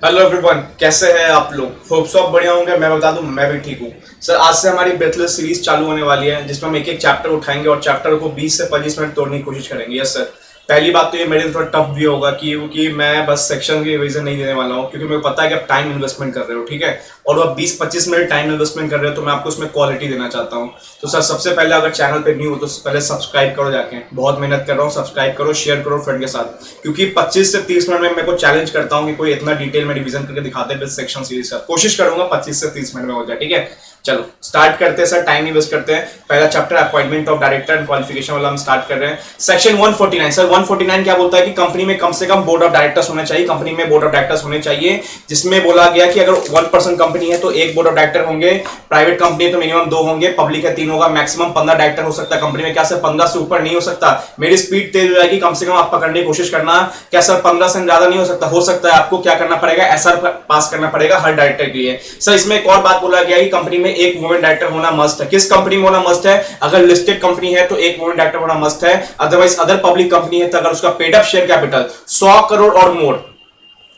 Hello everyone, कैसे हैं आप लोग। होप सो आप बढ़िया होंगे। मैं बता दूं, मैं भी ठीक हूँ। सर, आज से हमारी ब्रेथलेस सीरीज चालू होने वाली है, जिसमें हम एक एक चैप्टर उठाएंगे और चैप्टर को 20 से 25 मिनट तोड़ने की कोशिश करेंगे। Yes sir. पहली बात तो ये मेरे लिए थोड़ा टफ भी होगा क्योंकि मैं बस सेक्शन की रिवीजन नहीं देने वाला हूँ, क्योंकि मुझे पता है कि आप टाइम इन्वेस्टमेंट कर रहे हो, ठीक है। और आप 20-25 मिनट टाइम इन्वेस्टमेंट कर रहे हो, तो मैं आपको उसमें क्वालिटी देना चाहता हूँ। तो सर, सबसे पहले अगर चैनल पे न्यू हो तो पहले सब्सक्राइब करो जाके। बहुत मेहनत कर रहा हूँ, सब्सक्राइब करो, शेयर करो फ्रेंड के साथ, क्योंकि 25 से 30 मिनट में मेरे को चैलेंज करता हूँ कि कोई इतना डिटेल में रिवीजन करके दिखाते हैं सेक्शन सीरीज का। कोशिश करूंगा 25 से 30 मिनट में हो जाए, ठीक है। चलो स्टार्ट करते हैं सर, टाइम नहीं वेस्ट करते हैं। पहला chapter appointment of director and qualification वाला हम स्टार्ट कर रहे हैं। सेक्शन 149 सर, 149 क्या बोलता है कि कंपनी में कम से कम बोर्ड ऑफ डायरेक्टर्स होने चाहिए। कंपनी में बोर्ड ऑफ डायरेक्टर्स होने चाहिए, जिसमें बोला गया कि अगर 1% कंपनी है तो एक बोर्ड ऑफ डायरेक्टर होंगे, प्राइवेट कंपनी है तो मिनिमम 2 होंगे, पब्लिक है 3 होगा, मैक्सिमम 15 डायरेक्टर हो सकता है कंपनी में। क्या सर 15 से ऊपर नहीं हो सकता? मेरी स्पीड तेज हो जाएगी, कम से कम आप पकड़ने की कोशिश करना। क्या सर 15 से ज्यादा नहीं हो सकता? हो सकता है। आपको क्या करना पड़ेगा, एसआर पास करना पड़ेगा हर डायरेक्टर के लिए। सर, इसमें एक और बात बोला गया कि कंपनी में एक वुमेन डायरेक्टर होना मस्ट है। किस कंपनी में होना मस्ट है? अगर लिस्टेड कंपनी है तो एक वुमेन डायरेक्टर होना मस्ट है। अदरवाइज अदर पब्लिक कंपनी है तो अगर उसका paid up share capital 100 crore और मोर,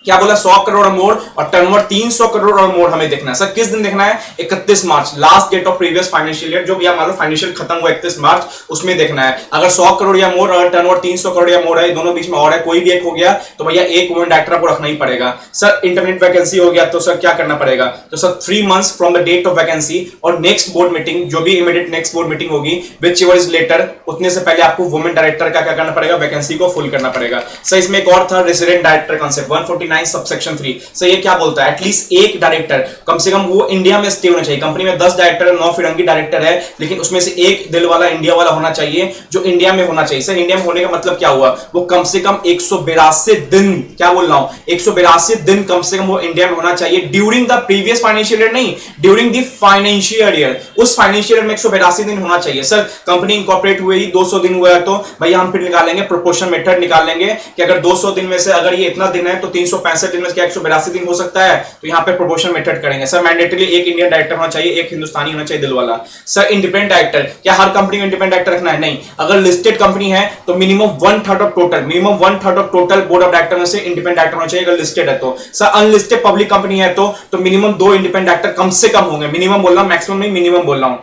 क्या बोला, 100 करोड़ और मोर, और टर्नओवर 300 करोड़ और मोर हमें देखना है। सर किस दिन देखना है? 31 March, last date of previous financial year, जो भी मान लो फाइनेंशियल खत्म हुआ 31 मार्च, उसमें देखना है। अगर 100 करोड़ या मोर, अगर टर्नओवर 300 करोड़ या मोर है, दोनों बीच में और है, कोई भी एक हो गया तो भैया एक वुमेन डायरेक्टर आपको रखना ही पड़ेगा। सर इंटरमीडिएट वैकेंसी हो गया तो सर क्या करना पड़ेगा? तो sir 3 months from the date of vacancy और नेक्स्ट बोर्ड मीटिंग, जो भी इमीडिएट नेक्स्ट बोर्ड मीटिंग होगी, विच एवर इज लेटर, उतने से पहले आपको वुमेन डायरेक्टर का क्या करना पड़ेगा? वैकेंसी को फुल करना पड़ेगा। सर इसमें एक और था रेसिडेंट डायरेक्टर कॉन्सेप्ट, 149 सबसेक्शन 3। सो ये क्या बोलता है? एटलीस्ट एक डायरेक्टर कम से कम वो इंडिया में स्टे होना चाहिए। कंपनी में 10 डायरेक्टर है, 9 फिरंगी डायरेक्टर है, लेकिन उसमें से एक दिल वाला इंडिया वाला होना चाहिए, जो इंडिया में होना चाहिए। सर इंडिया में होने का मतलब क्या हुआ? वो कम से कम 182 दिन, क्या बोल रहा हूं, 182 दिन कम से कम वो इंडिया में होना चाहिए during the previous financial year, नहीं ड्यूरिंग द फाइनेंशियल ईयर। उस फाइनेंशियल ईयर में 182 दिन होना चाहिए। सर कंपनी इंकॉर्पोरेट हुए ही 200 दिन हुआ है तो भैया हम फिर निकालेंगे प्रोपोर्शन मेथड, निकाल लेंगे कि अगर 200 दिन में से अगर ये इतना दिन है तो 365 दिन में क्या 182 दिन हो सकता है, तो यहां पे प्रोपोर्शन मेथड करेंगे। सर मैंडेटरी एक इंडियन डायरेक्टर होना चाहिए, एक हिंदुस्तानी होना चाहिए दिल वाला। सर इंडिपेंडेंट डायरेक्टर, क्या हर कंपनी में इंडिपेंडेंट डायरेक्टर रखना है? नहीं। अगर लिस्टेड कंपनी है तो minimum 1/3 of total, board of director में से इंडिपेंडेंट डायरेक्टर होना चाहिए, अगर लिस्टेड है तो। सर अनलिस्टेड पब्लिक कंपनी है तो मिनिमम 2 इंडिपेंडेंट डायरेक्टर कम से कम होंगे। मिनिमम बोल रहा हूं, मैक्सिमम नहीं, मिनिमम बोल रहा हूं।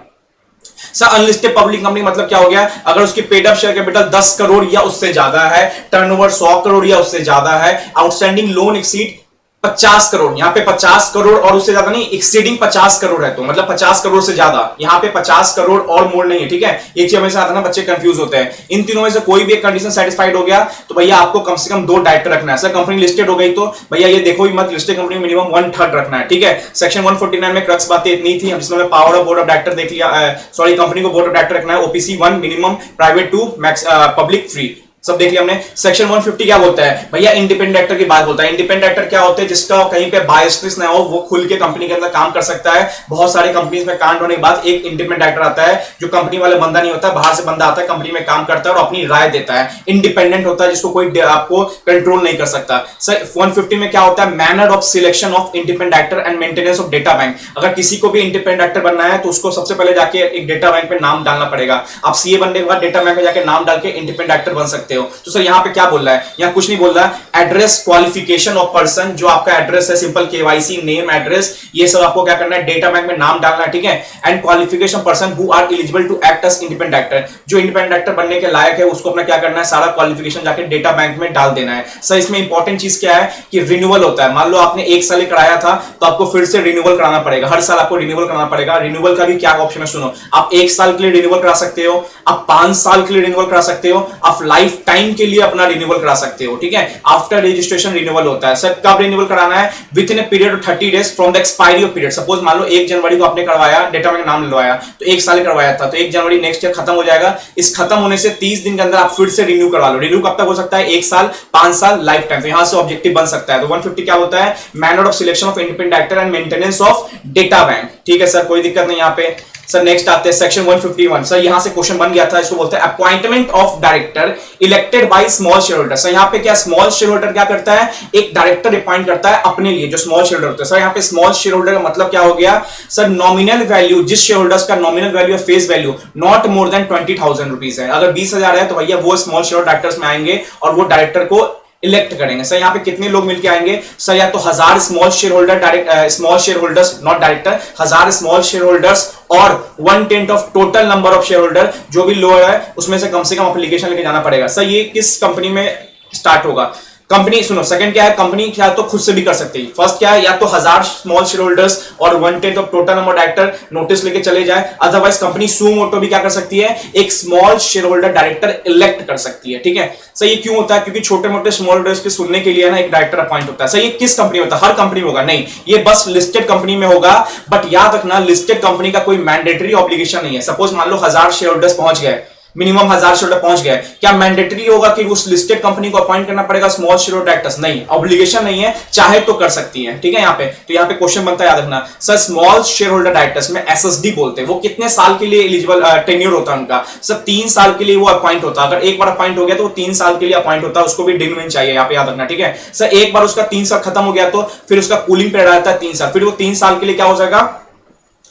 सर अनलिस्टेड पब्लिक कंपनी मतलब क्या हो गया? अगर उसकी paid up share capital 10 crore या उससे ज्यादा है, टर्नओवर 100 करोड़ या उससे ज्यादा है, आउटस्टैंडिंग लोन एक्सीड 50 करोड़, यहां पे 50 करोड़ और उससे ज्यादा नहीं, एक्सीडिंग 50 करोड़ है तो मतलब 50 करोड़ से ज्यादा, यहां पे 50 करोड़ और मोर नहीं है, ठीक है। एक चीज हमेशा आता है ना, बच्चे कंफ्यूज होते हैं। इन तीनों में से कोई भी एक कंडीशन सेटिस्फाइड हो गया तो भैया आपको कम से कम 2 डायरेक्टर रखना है। सर कंपनी लिस्टेड हो गई तो भैया ये देखो ही मत, लिस्टेड कंपनी मिनिमम 1/3 रखना है, ठीक है। सेक्शन 149 में क्रक्स बातें इतनी थी, जिसमें power of board of director देख लिया, सॉरी कंपनी को बोर्ड ऑफ डायरेक्टर रखना है, OPC 1 minimum, private 2, max public 3, सब देख लिया हमने। सेक्शन 150 क्या बोलता है भैया? इंडिपेंडेंट डायरेक्टर की बात होता है। इंडिपेंडेंट डायरेक्टर क्या होते हैं? जिसका कहीं पे बायसनेस ना हो, वो खुल के कंपनी के अंदर काम कर सकता है। बहुत सारी कंपनीज में कांड होने के बाद एक इंडिपेंडेंट डायरेक्टर आता है, जो कंपनी वाले बंदा नहीं होता, बाहर से बंदा आता है, कंपनी में काम करता है और अपनी राय देता है। इंडिपेंडेंट होता है, जिसको कोई आपको कंट्रोल नहीं कर सकता। सर 150 में क्या होता है? Manner of selection of independent director and maintenance of data bank. अगर किसी को भी इंडिपेंडेंट डायरेक्टर बनना है तो उसको सबसे पहले जाके एक डेटा बैंक में नाम डालना पड़ेगा। आप सीए बनने के बाद डेटा बैंक में जाके नाम डाल के इंडिपेंडेंट डायरेक्टर बन सकते हो। तो सर यहाँ पे क्या बोल रहा है? यहाँ कुछ नहीं बोल रहा है। एड्रेस क्वालिफिकेशन ऑफ पर्सन, जो आपका एड्रेस है, सिंपल केवाईसी, नेम, एड्रेस, ये सब आपको क्या करना है? डेटा बैंक में नाम डालना है, ठीक है। And qualification person who are eligible to act as independent director, जो इंडिपेंडेंट डायरेक्टर बनने के लायक है, उसको अपना क्या करना है? सारा क्वालिफिकेशन जाके डेटा बैंक में डाल देना है। सर इसमें इंपॉर्टेंट चीज क्या है कि रिन्यूअल होता है। मान लो आपने 1 साल कराया था तो आपको फिर से रिन्यूअल कराना पड़ेगा, हर साल आपको रिन्यूअल कराना पड़ेगा। रिन्यूअल का भी क्या ऑप्शन है सुनो, आप 1 साल के लिए रिन्यूअल करा सकते हो, आप 5 साल के लिए रिन्यूअल करा सकते हो, आप लाइफ टाइम के लिए अपना रिन्यूअल करा सकते हो, ठीक है। आफ्टर रजिस्ट्रेशन रिन्यूअल होता है। सर कब रिन्यूअल कराना है? With in a period of 30 days from the expiry of period. Suppose मान लो 1 जनवरी को आपने करवाया, डेटा में नाम लिलवाया, तो 1 साल करवाया था, तो 1 जनवरी नेक्स्ट ईयर खत्म हो जाएगा। इस खत्म होने से 30 दिन के अंदर आप फिर से रिन्यू करवा लो। रिन्यू कब तक हो सकता है? 1 साल, 5 साल, लाइफ टाइम। तो यहां से ऑब्जेक्टिव बन सकता है। तो 150 क्या होता है? Manner of selection of independent director and maintenance of data bank, ठीक है सर, कोई दिक्कत नहीं यहां पे। सर नेक्स्ट आते हैं सेक्शन 151। सर यहां से क्वेश्चन बन गया था, इसको बोलते हैं appointment of director elected by small share holder. Sir यहां पे क्या स्मॉल शेयर होल्डर क्या करता है? एक डायरेक्टर अपॉइंट करता है अपने लिए, जो स्मॉल शेयर होल्डर होता है। सर यहां पे स्मॉल शेयर होल्डर का मतलब क्या हो गया? सर नॉमिनल वैल्यू, जिस शेयर होल्डर्स का नॉमिनल वैल्यू है, face value not more than 20,000 rupees है। अगर 20,000 है तो भैया वो स्मॉल शेयर डायरेक्टर्स में आएंगे और वो डायरेक्टर को इलेक्ट करेंगे। सर यहाँ पे कितने लोग मिलके आएंगे? सर या तो 1000 small share holder, direct small share holders not director, 1000 small share holders और 1/10 of total number of share holder, जो भी लोअर है उसमें से कम एप्लीकेशन लेके जाना पड़ेगा। सर ये किस कंपनी में स्टार्ट होगा? कंपनी सुनो, सेकंड क्या है, कंपनी क्या तो खुद से भी कर सकती है। फर्स्ट क्या है, या तो 1000 स्मॉल शेयर होल्डर्स और 1/10 of total number director notice लेके चले जाए, अदरवाइज कंपनी सू मोटो भी क्या कर सकती है, एक small share holder director elect कर सकती है। ठीक है सर, ये क्यों होता है? क्योंकि छोटे मोटे स्मॉल होल्डर्स के सुनने के लिए ना एक डायरेक्टर अपॉइंट होता है। सर ये किस कंपनी में होता है? हर कंपनी में होगा? नहीं, ये बस लिस्टेड कंपनी में होगा। बट याद रखना, लिस्टेड कंपनी का कोई मैंडेटरी ऑब्लिगेशन नहीं है। सपोज मान लो 1000 शेयर होल्डर्स पहुंच गए, मिनिमम 1000 शेयर होल्डर पहुंच गए, क्या मैंडेटरी होगा कि उस लिस्टेड कंपनी को अपॉइंट करना पड़ेगा स्मॉल शेयर होल्डर डायरेक्टर्स? नहीं, ऑब्लिगेशन नहीं है, चाहे तो कर सकती है। ठीक है, यहाँ पे तो यहाँ पे क्वेश्चन बनता है, याद रखना sir, small share holder directors में एसएसडी बोलते हैं, वो कितने साल के लिए एलिजिबल टेन्योर होता है उनका? सर 3 साल के लिए वो अपॉइंट होता है। अगर एक बार अपॉइंट हो गया तो वो 3 साल के लिए अपॉइंट होता है, उसको भी डिन विन चाहिए, यहाँ पे याद रखना। ठीक है सर, एक बार उसका 3 साल खत्म हो गया तो फिर उसका कूलिंग पीरियड आता है 3 साल, फिर वो 3 साल के लिए क्या हो जाएगा,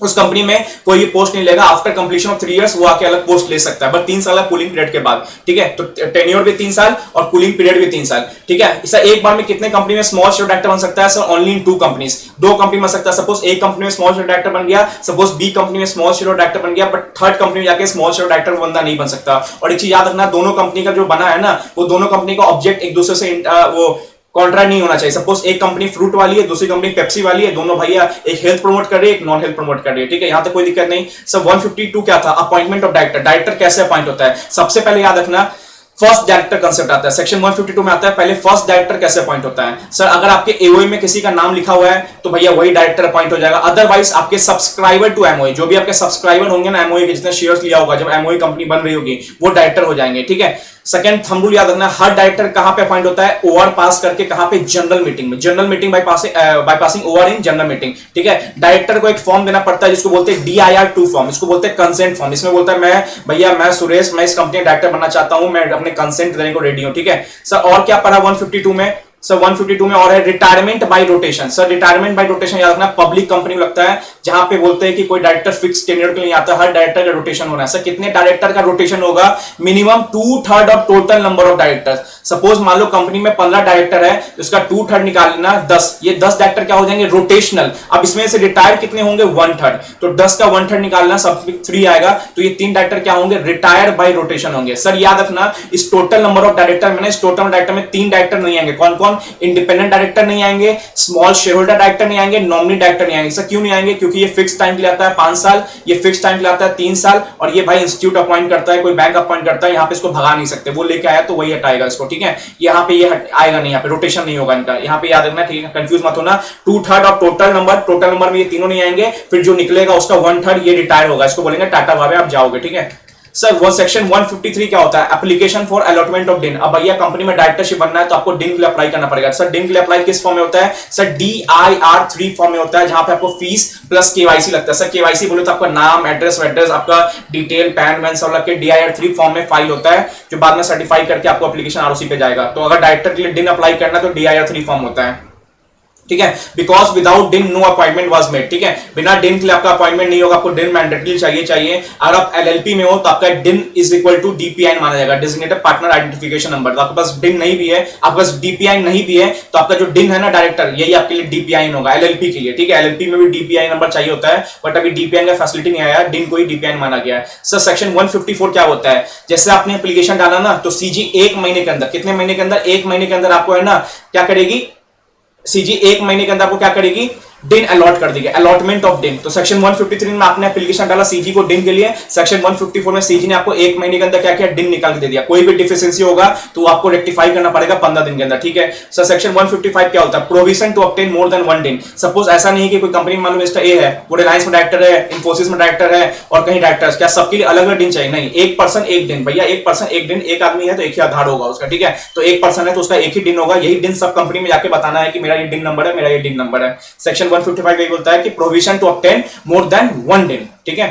उस कंपनी में कोई भी पोस्ट नहीं लेगा। आफ्टर कंप्लीशन ऑफ 3 इयर्स वो आके अलग पोस्ट ले सकता है, बट 3 साल कूलिंग पीरियड के बाद। ठीक है, तो टेन्योर भी 3 साल और कूलिंग पीरियड भी 3 साल। ठीक है सर, एक बार में कितने कंपनी में स्मॉल शेयर डायरेक्टर बन सकता है? Sir only in 2 companies, 2 company बन सकता है। सपोज एक कंपनी में स्मॉल शेयर डायरेक्टर बन गया, सपोज बी कंपनी में स्मॉल शेयर डायरेक्टर बन गया, बट थर्ड कंपनी में जाके स्मॉल शेयर डायरेक्टर बंदा नहीं बन सकता। और एक चीज याद रखना, दोनों कंपनी का जो बना है ना, वो दोनों कंपनी का ऑब्जेक्ट एक दूसरे से वो कॉन्ट्रैक्ट नहीं होना चाहिए। सपोज एक कंपनी फ्रूट वाली है, दूसरी कंपनी पेप्सी वाली है, दोनों भैया एक हेल्थ प्रमोट कर रही है, एक नॉन हेल्थ प्रमोट कर रही है। ठीक है, यहां तक कोई दिक्कत नहीं। सर 152 क्या था? Appointment of director. डायरेक्टर कैसे अपॉइंट होता है? सबसे पहले याद रखना, फर्स्ट डायरेक्टर कंसेप्ट आता है, सेक्शन 152 में आता है। पहले फर्स्ट डायरेक्टर कैसे अपॉइंट होता है? सर अगर आपके एओए में किसी का नाम लिखा हुआ है तो भैया वही डायरेक्टर अपॉइंट हो जाएगा। अदरवाइज आपके सब्सक्राइबर टू एमओए, जो भी आपके सब्सक्राइबर होंगे ना एमओए के, जितने शेयर्स लिया होगा जब एमओए कंपनी बन रही होगी, वो डायरेक्टर हो जाएंगे। ठीक है, सेकंड थंब रूल याद रखना, हर डायरेक्टर कहां पे अपॉइंट होता है? ओआर पास करके। कहां पे? जनरल मीटिंग में। General meeting by passing OR in general meeting. ठीक है, डायरेक्टर को एक फॉर्म देना पड़ता है जिसको बोलते हैं DIR2 फॉर्म, इसको बोलते हैं कंसेंट फॉर्म। इसमें बोलता है मैं भैया, मैं सुरेश, मैं इस कंपनी का डायरेक्टर बनना चाहता हूं, मैं अपने कंसेंट देने को रेडी हूं। ठीक है सर, और क्या पढ़ा 152 में? सर 152 में और है retirement bye rotation. Sir retirement bye rotation याद रखना, पब्लिक कंपनी में लगता है जहां पे बोलते हैं कि कोई डायरेक्टर फिक्स टेन्योर के लिए आता है, हर डायरेक्टर का रोटेशन होना है। सर कितने डायरेक्टर का रोटेशन होगा? Minimum 2/3 of total number of directors. Suppose मान लो कंपनी में 15 डायरेक्टर है, तो इसका 2/3 निकाल लेना 10, ये 10 डायरेक्टर क्या हो जाएंगे? रोटेशनल। अब इसमें से रिटायर कितने होंगे? 1/3, तो 10 का 1/3 निकालना, सब 3 आएगा, तो ये 3 डायरेक्टर क्या होंगे? रिटायर बाय रोटेशन होंगे। सर याद रखना, इस टोटल नंबर ऑफ डायरेक्टर में, इस टोटल डायरेक्टर में 3 डायरेक्टर नहीं आएंगे। कौन कौन? इंडिपेंडेंट डायरेक्टर नहीं आएंगे, स्मॉल शेयर होल्डर डायरेक्टर नहीं आएंगे, नॉमिनी डायरेक्टर नहीं आएंगे। सर क्यों नहीं आएंगे? क्योंकि ये फिक्स टाइम के लिए आता है 5 साल, ये फिक्स टाइम के लिए आता है 3 साल, और ये भाई इंस्टीट्यूट अपॉइंट करता है, कोई बैंक अपॉइंट करता है, यहाँ पे इसको भगा नहीं सकते, वो लेके आया तो वही हटाएगा इसको। ठीक है, यहाँ पे ये आएगा नहीं, यहाँ पे रोटेशन नहीं होगा इनका, यहाँ पे याद रखना। ठीक है, कंफ्यूज मत होना। 2/3 ऑफ टोटल नंबर में ये तीनों नहीं आएंगे, फिर जो निकलेगा उसका 1/3 ये रिटायर होगा, इसको बोलेंगे टाटा बाय बाय, आप जाओगे। ठीक है सर, वो सेक्शन 153 क्या होता है? एप्लीकेशन फॉर अलॉटमेंट ऑफ डिन। अब भैया कंपनी में डायरेक्टरशिप बनना है तो आपको डिन के लिए अप्लाई करना पड़ेगा। सर डिन के लिए अप्लाई किस फॉर्म में होता है? सर DIR3 फॉर्म में होता है, जहां पे आपको फीस प्लस केवाईसी लगता है। सर केवाईसी बोले तो आपका नाम, एड्रेस, आपका डिटेल, पैन वैन सब लग के DIR3 फॉर्म में फाइल होता है, जो बाद में सर्टिफाई करके आपको एप्लीकेशन ROC पे जाएगा। तो अगर डायरेक्टर के लिए डिन अप्लाई करना तो DIR3 फॉर्म होता है। ठीक है, बिकॉज विदाउट डिन नो अपॉइंटमेंट वाज मेड। ठीक है, बिना डिन के लिए आपका अपॉइंटमेंट नहीं होगा, आपको डिन मैंडेटरी चाहिए। अगर आप LLP में हो तो आपका डिन इज इक्वल टू DPI माना जाएगा, डेजिग्नेटेड पार्टनर आइडेंटिफिकेशन नंबर। तो आपके पास डिन नहीं भी है, आपके पास DPI नहीं भी है, तो आपका जो डिन है ना डायरेक्टर, यही आपके लिए DPI होगा LLP के लिए। ठीक है, LLP में भी DPI नंबर चाहिए होता है, बट अभी DPI का फैसिलिटी नहीं आया, डिन को ही DPI माना गया है। सर सेक्शन 154 क्या होता है? जैसे आपने एप्लीकेशन डाला ना, तो CG 1 महीने के अंदर, कितने महीने के अंदर? 1 महीने के अंदर आपको है ना क्या करेगी? CG 1 महीने के अंदर आपको क्या करेगी? डिन अलॉट कर देगी, अलॉटमेंट ऑफ डिन। तो सेक्शन 153 में आपने एप्लीकेशन डाला CG को डिन के लिए, सेक्शन 154 में CG ने आपको 1 महीने के अंदर क्या किया? डिन निकाल के दे दिया। कोई भी डिफिशिएंसी होगा तो आपको रेक्टिफाई करना पड़ेगा 15 दिन के अंदर। ठीक है सर, सेक्शन 155 क्या होता है? Provision to obtain more than 1 DIN. Suppose ऐसा नहीं कि कोई कंपनी में मालूम मिस्टर A है, वो रिलायंस में डायरेक्टर है, इंफोसिस में डायरेक्टर है, और कहीं डायरेक्टर, क्या सबके लिए अलग अलग डिन चाहिए? नहीं, एक पर्सन एक दिन। भैया एक पर्सन एक दिन, एक आदमी है तो एक ही आधार होगा उसका। ठीक है, तो एक पर्सन है तो उसका एक ही डिन होगा, यही डिन सब कंपनी में जाके बताना है कि मेरा ये डिन नंबर है, मेरा ये डिन नंबर है। सेक्शन 155 यही बोलता है कि provision to obtain more than 1 DIN. ठीक है,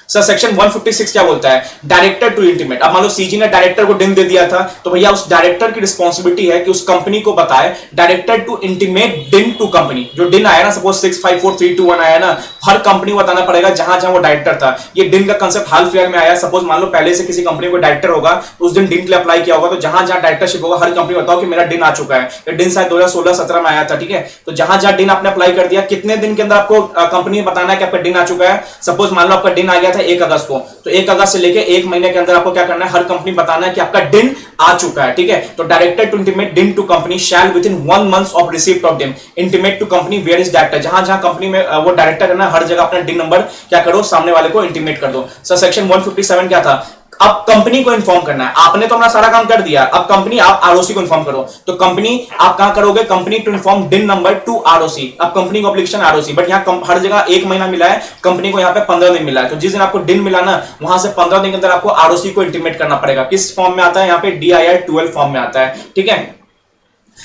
सर सेक्शन 156 क्या बोलता है, डायरेक्टर टू इंटीमेट। अब मान लो सीजी ने डायरेक्टर को डिन दे दिया था, तो भैया उस डायरेक्टर की रिस्पॉन्सिबिलिटी है कि उस कंपनी को बताए director to intimate DIN to company. जो डिन आया ना, सपोज 654321 आया ना, हर कंपनी को बताना पड़ेगा जहां जहां वो डायरेक्टर था। ये डिन का कंसेप्ट हाल फिलहाल में आया। सपोज मान लो पहले से किसी कंपनी को डायरेक्टर होगा तो उस दिन डिन के लिए अप्लाई किया होगा, तो जहां जहां डायरेक्टरशिप होगा हर कंपनी बताओ कि मेरा डिन आ चुका है। ये डिन शायद 2016-17 में आया था, ठीक है। तो जहां जहां डिन आपने अप्लाई कर दिया, कितने दिन के अंदर आपको कंपनी में बताना है कि आपका डिन आ चुका है। सपोज मान लो आपका डिन आ गया था 1 अगस्त को, तो 1 अगस्त से लेके 1 महीने के अंदर आपको क्या करना है, हर कंपनी बताना है कि आपका डिन आ चुका है, ठीक है। तो director to intimate DIN to company shall within 1 month of receipt of DIN intimate to company where is director. जहां जहां कंपनी में वो डायरेक्टर है ना, हर जगह अपना डिन नंबर क्या करो, सामने वाले को इंटीमेट कर दो। सर सेक्शन 157 क्या था, अब कंपनी को इन्फॉर्म करना है। आपने तो अपना सारा काम कर दिया, अब कंपनी आप आरओसी को इन्फॉर्म करो। तो कंपनी आप कहां करोगे, कंपनी टू इन्फॉर्म डिन नंबर टू आरओसी। अब कंपनी को एप्लीकेशन आरओसी, बट यहां हर जगह 1 महीना मिला है, कंपनी को यहां पे 15 दिन मिला है। तो जिस दिन आपको डिन मिला ना, वहां से 15 दिन के अंदर आपको आरओसी को इंटीमेट करना पड़ेगा। किस फॉर्म में आता है, यहां पे DIR 12 फॉर्म में आता है, ठीक है।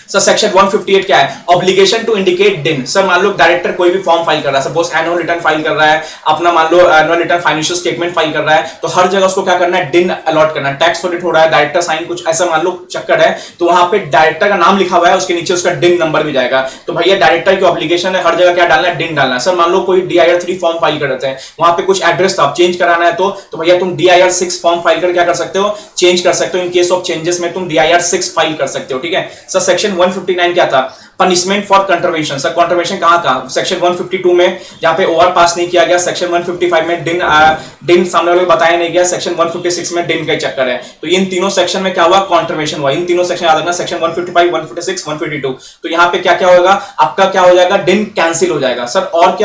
सर सेक्शन 158 क्या है, ऑब्लिगेशन टू इंडिकेट डिन। सर मान लो डायरेक्टर कोई भी फॉर्म फाइल कर रहा है, सपोज एनुअल रिटर्न फाइल कर रहा है, अपना मान लो annual return financial statement file कर रहा है, तो हर जगह उसको क्या करना है, डिन अलॉट करना है। टैक्स ऑडिट हो रहा है, डायरेक्टर साइन कुछ ऐसा मान लो चक्कर है, तो वहां पे डायरेक्टर का नाम लिखा हुआ है, उसके नीचे उसका डिन नंबर भी जाएगा। तो भैया डायरेक्टर की ऑब्लिगेशन है, हर जगह क्या डालना है, डिन डालना है। सर मान लो कोई DIR 3 फॉर्म फाइल कर देते हैं, वहां पे कुछ एड्रेस था, चेंज कराना है, तो भैया तुम DIR 6 फॉर्म फाइल कर क्या कर सकते हो, चेंज कर सकते हो। इन केस ऑफ चेंजेस में तुम DIR 6 फाइल कर सकते हो, ठीक है। सर सेक्शन 159 क्या था, पनिशमेंट फॉर कंट्रवेंशन। सर कंट्रवेंशन कहां का, सेक्शन 152 में जहां पे ओवर पास नहीं किया गया, सेक्शन 155 में डिन सामने वाले को बताया नहीं गया, सेक्शन 156 में डिन का चक्कर है। तो इन तीनों सेक्शन में क्या हुआ, कंट्रवेंशन हुआ। इन तीनों सेक्शन याद रखना, सेक्शन 155, 156, 152। तो यहां पे क्या क्या होगा, आपका क्या हो जाएगा, डिन कैंसिल हो जाएगा। सर और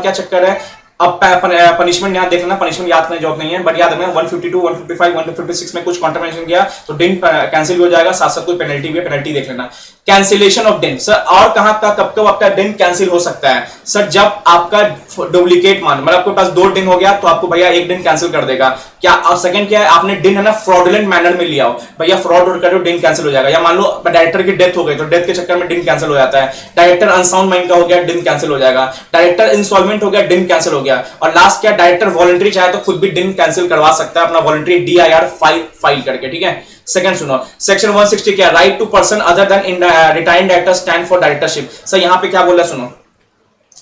क्या चक्कर है, अब पनिशमेंट यहां देखना, पनिशमेंट याद करने जॉब नहीं है, बट याद रखना 152, 155, 156 में कुछ कॉन्ट्रवेंशन किया तो डिन कैंसिल हो जाएगा, साथ साथ कोई पेनल्टी भी है, पेनल्टी देख लेना। कैंसिलेशन ऑफ डिन। सर और कहां का कब कब आपका डिन कैंसिल हो सकता है, सर जब आपका डुप्लीकेट मान, मतलब आपके पास 2 डिन हो गया तो आपको भैया 1 दिन कैंसिल कर देगा क्या। और सेकंड क्या है, आपने डिन है ना फ्रॉडुलेंट मैनर में लिया हो, भैया फ्रॉड कर डिन कैंसिल हो जाएगा। या मान लो डायरेक्टर की डेथ हो गई तो डेथ के चक्कर में डिन कैंसिल हो जाता है। डायरेक्टर अनसाउंड माइंड का हो गया, डिन कैंसिल हो जाएगा। डायरेक्टर इंसॉल्वेंट हो गया, डिन कैंसिल हो गया। और लास्ट क्या, डायरेक्टर वॉलंटरी चाहे तो खुद भी डिन कैंसिल करवा सकता है अपना वॉलंटरी DIR फाइल करके, ठीक है। सेकंड सुनो, सेक्शन 160 क्या, right to person other than retired director stand for directorship. Sir यहां पे क्या बोल रहा है, सुनो,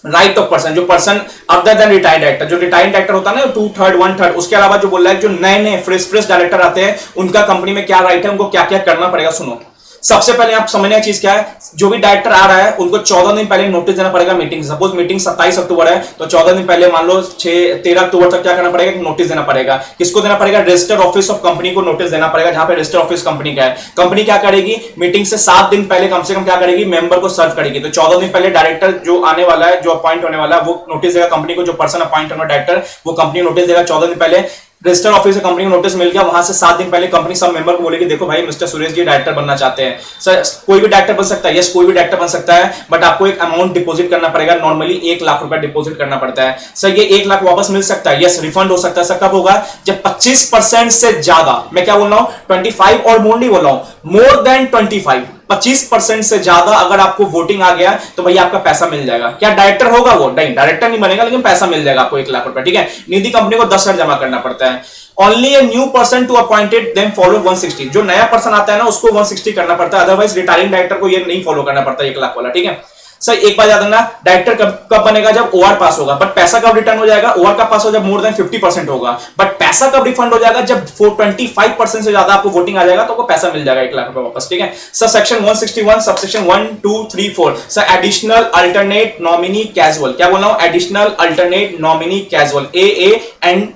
राइट ऑफ पर्सन, जो person other than retired director, जो रिटायर्ड डायरेक्टर होता है ना 2/3 1/3, उसके अलावा जो बोल रहा है जो नए फ्रेश डायरेक्टर आते हैं उनका कंपनी में क्या राइट है, उनको क्या क्या करना पड़ेगा। सुनो, सबसे पहले आप समझने की चीज क्या है, जो भी डायरेक्टर आ रहा है उनको 14 दिन पहले नोटिस देना पड़ेगा मीटिंग। सपोज मीटिंग 27 अक्टूबर है तो 14 दिन पहले मान लो 13 अक्टूबर तक क्या करना पड़ेगा, नोटिस देना पड़ेगा। किसको देना पड़ेगा, रजिस्टर ऑफिस ऑफ कंपनी को नोटिस देना पड़ेगा, जहां पे रजिस्टर ऑफिस कंपनी का है। कंपनी क्या करेगी, मीटिंग से 7 दिन पहले कम से कम क्या करेगी, मेंबर को सर्व करेगी। तो 14 दिन पहले डायरेक्टर जो आने वाला है, जो अपॉइंट होने वाला है, वो नोटिस देगा कंपनी को। जो पर्सन अपॉइंट होना डायरेक्टर, वो कंपनी नोटिस देगा 14 दिन पहले। रजिस्टर ऑफिस से कंपनी को नोटिस मिल गया, वहां से 7 दिन पहले कंपनी सब मेंबर को बोलेगी देखो भाई मिस्टर सुरेश जी डायरेक्टर बनना चाहते हैं। सर कोई भी डायरेक्टर बन सकता है, यस कोई भी डायरेक्टर बन सकता है, बट आपको एक अमाउंट डिपॉजिट करना पड़ेगा। नॉर्मली 1 लाख रुपया डिपॉजिट करना पड़ता है। सर ये 1 लाख वापस मिल सकता है, यस रिफंड हो सकता है। सर कब होगा, जब 25% से ज्यादा, मैं क्या बोल रहा हूं 25 और मोर नहीं बोल रहा हूं, मोर देन 25% से ज्यादा अगर आपको वोटिंग आ गया तो भैया आपका पैसा मिल जाएगा। क्या डायरेक्टर होगा वो, नहीं डायरेक्टर नहीं बनेगा, लेकिन पैसा मिल जाएगा आपको 1 लाख रुपया, ठीक है। निधि कंपनी को 10,000 जमा करना पड़ता है। Only a new person to appointed then follow 160, जो नया पर्सन आता है ना उसको 160 करना पड़ता है, अदरवाइज रिटायरिंग डायरेक्टर को ये नहीं फॉलो करना पड़ता 1 लाख वाला, ठीक है। सर एक बात याद रखना, डायरेक्टर कब बनेगा, जब ओआर पास होगा। बट पैसा कब रिटर्न हो जाएगा, ओआर का पास हो जब मोर देन 50% होगा। बट पैसा कब रिफंड हो जाएगा, जब 25% से ज्यादा आपको वोटिंग आ जाएगा तो आपको पैसा मिल जाएगा 1 लाख रुपए वापस, ठीक है। Sir section 161 subsection 1 2 3 4, sir additional alternate nominee casual, क्या बोल रहा हूं, additional alternate nominee casual, AAN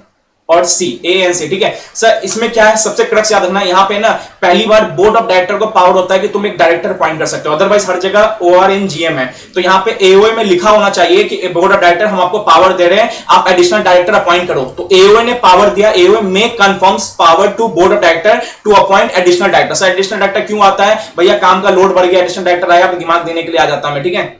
और ANC, ठीक है। सर इसमें क्या है, सबसे क्रक्स याद रखना, यहां पे ना पहली बार बोर्ड ऑफ डायरेक्टर को पावर होता है कि तुम एक डायरेक्टर अपॉइंट कर सकते हो, अदरवाइज हर जगह ORNGM है। तो यहां पे AOA में लिखा होना चाहिए कि बोर्ड ऑफ डायरेक्टर हम आपको पावर दे रहे हैं, आप एडिशनल डायरेक्टर अपॉइंट करो। तो AOA ने पावर दिया, AOA में confirms power to board of director to appoint additional director. Sir additional director क्यों आता है, भैया काम का लोड बढ़ गया, एडिशनल डायरेक्टर आया, आप दिमाग देने के लिए आ जाता है, ठीक है।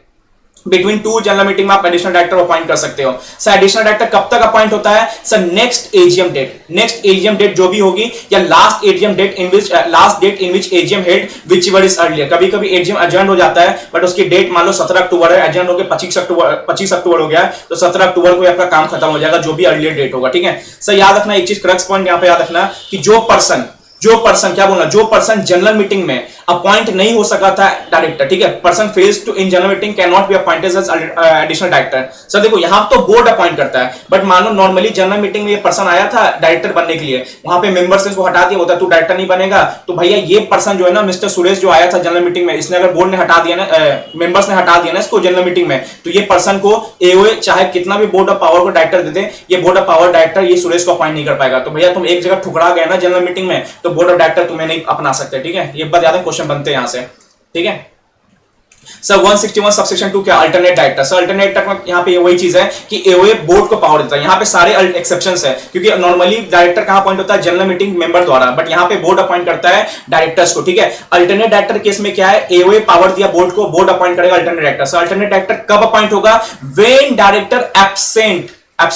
बिटवीन टू जनरल मीटिंग में आप एडिशनल डायरेक्टर अपॉइंट कर सकते हो। सर एडिशनल डायरेक्टर कब तक अपॉइंट होता है? सर नेक्स्ट एजीएम डेट जो भी होगी, या last date in which AGM held whichever is earlier. कभी कभी एजीएम एडजर्न हो जाता है, बट उसकी डेट मान लो 17 अक्टूबर है, एडजर्न होकर 25 अक्टूबर हो गया, तो 17 अक्टूबर को आपका काम खत्म हो जाएगा, जो भी अर्लियर डेट होगा। ठीक है सर, याद रखना एक चीज, क्रक्स पॉइंट यहां पे याद रखना कि जो पर्सन जनरल मीटिंग में अपॉइंट नहीं हो सका था डायरेक्टर, ठीक है, person fails to in general meeting can not be appointed as additional director. Sir देखो यहां तो बोर्ड अपॉइंट करता है, बट मान लो नॉर्मली जनरल मीटिंग में ये पर्सन आया था डायरेक्टर बनने के लिए, वहां पे मेंबर्स ने इसको हटा दिया, होता तू डायरेक्टर नहीं बनेगा, तो भैया ये पर्सन जो है ना, मिस्टर सुरेश जो आया था जनरल मीटिंग में, इसने अगर बोर्ड ने हटा दिया ना, मेंबर्स ने हटा दिया ना इसको जनरल मीटिंग में, तो ये पर्सन को एओए चाहे कितना भी बोर्ड ऑफ पावर को डायरेक्टर दे दे, ये बोर्ड ऑफ पावर डायरेक्टर ये सुरेश को अपॉइंट नहीं कर पाएगा। तो भैया तुम एक जगह ठुकरा गए ना जनरल मीटिंग में, तो बोर्ड ऑफ डायरेक्टर तुम्हें नहीं अपना सकते। ठीक है, ये बात याद है, क्वेश्चन बनते हैं यहां से। ठीक है सर 161 सबसेक्शन 2 क्या? Alternate director. Sir alternate director यहाँ पे वही चीज है कि एओए बोर्ड को पावर देता है। यहाँ पे सारे एक्सेप्शंस है, क्योंकि नॉर्मली डायरेक्टर कहां अपॉइंट होता है? जनरल मीटिंग मेंबर द्वारा, बट यहाँ पे बोर्ड अपॉइंट करता है डायरेक्टर्स को। ठीक है, अल्टरनेट डायरेक्टर केस में क्या है? एओए पावर दिया बोर्ड को, बोर्ड अपॉइंट करेगा alternate director. Sir alternate director कब अपॉइंट होगा? व्हेन डायरेक्टर एब्सेंट